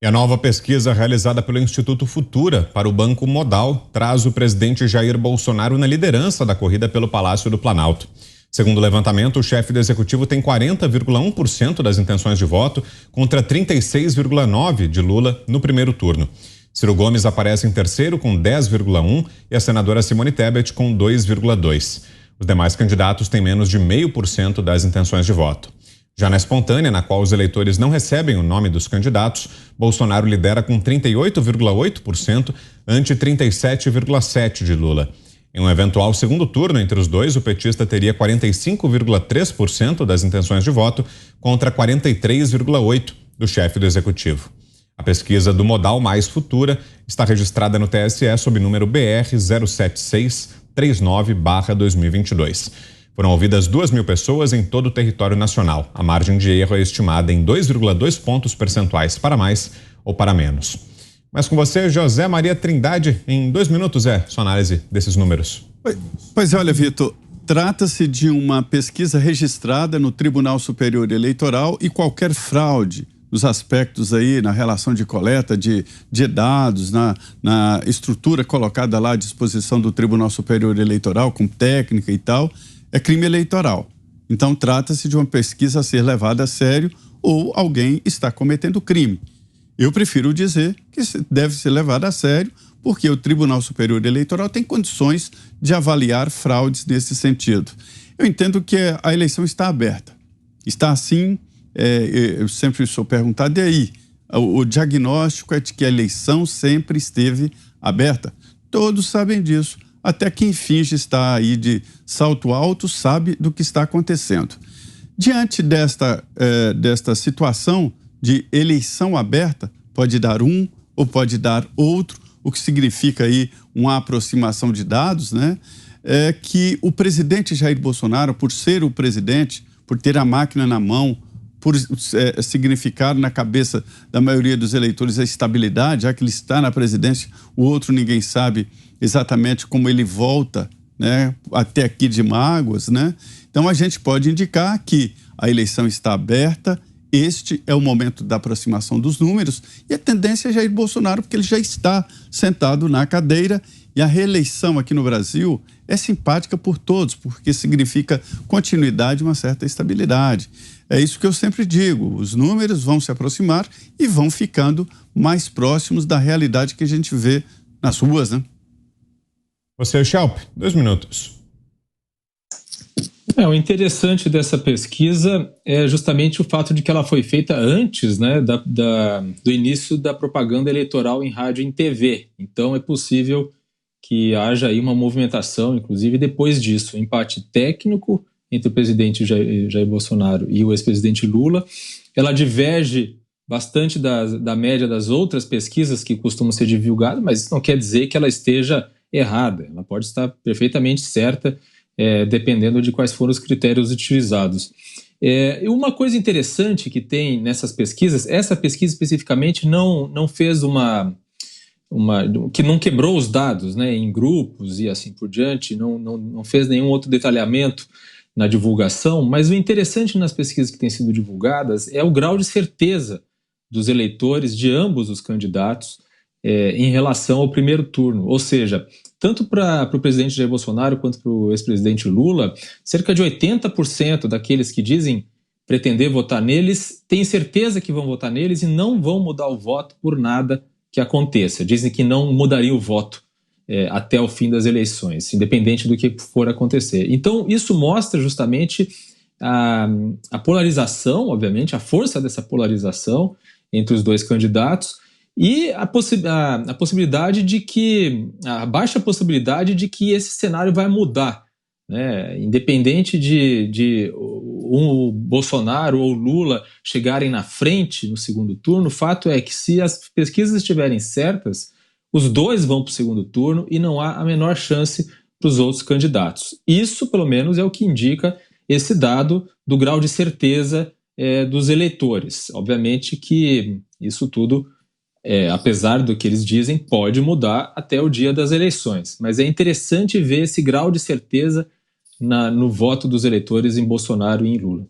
E a nova pesquisa realizada pelo Instituto Futura para o Banco Modal traz o presidente Jair Bolsonaro na liderança da corrida pelo Palácio do Planalto. Segundo o levantamento, o chefe do executivo tem 40,1% das intenções de voto contra 36,9% de Lula no primeiro turno. Ciro Gomes aparece em terceiro com 10,1% e a senadora Simone Tebet com 2,2%. Os demais candidatos têm menos de 0,5% das intenções de voto. Já na espontânea, na qual os eleitores não recebem o nome dos candidatos, Bolsonaro lidera com 38,8% ante 37,7% de Lula. Em um eventual segundo turno entre os dois, o petista teria 45,3% das intenções de voto contra 43,8% do chefe do executivo. A pesquisa do Modal Mais Futura está registrada no TSE sob número BR 07639/2022. Foram ouvidas 2.000 pessoas em todo o território nacional. A margem de erro é estimada em 2,2 pontos percentuais para mais ou para menos. Mas com você, José Maria Trindade, em 2 minutos, sua análise desses números. Pois olha, Vitor, trata-se de uma pesquisa registrada no Tribunal Superior Eleitoral e qualquer fraude nos aspectos aí, na relação de coleta de dados, na estrutura colocada lá à disposição do Tribunal Superior Eleitoral, com técnica e tal, é crime eleitoral. Então, trata-se de uma pesquisa a ser levada a sério ou alguém está cometendo crime. Eu prefiro dizer que deve ser levada a sério porque o Tribunal Superior Eleitoral tem condições de avaliar fraudes nesse sentido. Eu entendo que a eleição está aberta. Está assim, eu sempre sou perguntado, e aí? O diagnóstico é de que a eleição sempre esteve aberta. Todos sabem disso. Até quem finge estar aí de salto alto sabe do que está acontecendo. Diante desta situação de eleição aberta, pode dar um ou pode dar outro, o que significa aí uma aproximação de dados, né? É que o presidente Jair Bolsonaro, por ser o presidente, por ter a máquina na mão, por significar na cabeça da maioria dos eleitores a estabilidade, já que ele está na presidência, o outro ninguém sabe exatamente como ele volta, né, até aqui de mágoas, né? Então a gente pode indicar que a eleição está aberta, este é o momento da aproximação dos números e a tendência é Jair Bolsonaro, porque ele já está sentado na cadeira e a reeleição aqui no Brasil é simpática por todos, porque significa continuidade e uma certa estabilidade. É isso que eu sempre digo, os números vão se aproximar e vão ficando mais próximos da realidade que a gente vê nas ruas, né? Você, Schelp, 2 minutos. O interessante dessa pesquisa é justamente o fato de que ela foi feita antes, né, do início da propaganda eleitoral em rádio e em TV. Então é possível que haja aí uma movimentação, inclusive depois disso, um empate técnico entre o presidente Jair Bolsonaro e o ex-presidente Lula. Ela diverge bastante da média das outras pesquisas que costumam ser divulgadas, mas isso não quer dizer que ela esteja errada. Ela pode estar perfeitamente certa, dependendo de quais foram os critérios utilizados. Uma coisa interessante que tem nessas pesquisas, essa pesquisa especificamente não fez que não quebrou os dados, né, em grupos e assim por diante, não fez nenhum outro detalhamento na divulgação, mas o interessante nas pesquisas que têm sido divulgadas é o grau de certeza dos eleitores de ambos os candidatos em relação ao primeiro turno, ou seja, tanto para o presidente Jair Bolsonaro quanto para o ex-presidente Lula, cerca de 80% daqueles que dizem pretender votar neles têm certeza que vão votar neles e não vão mudar o voto por nada que aconteça. Dizem que não mudariam o voto até o fim das eleições, independente do que for acontecer. Então, isso mostra justamente a polarização, obviamente, a força dessa polarização entre os dois candidatos e a possibilidade de que, a baixa possibilidade de que esse cenário vai mudar, né? Independente de o Bolsonaro ou o Lula chegarem na frente no segundo turno, o fato é que se as pesquisas estiverem certas, os dois vão para o segundo turno e não há a menor chance para os outros candidatos. Isso, pelo menos, é o que indica esse dado do grau de certeza dos eleitores. Obviamente que isso tudo, apesar do que eles dizem, pode mudar até o dia das eleições. Mas é interessante ver esse grau de certeza no voto dos eleitores em Bolsonaro e em Lula.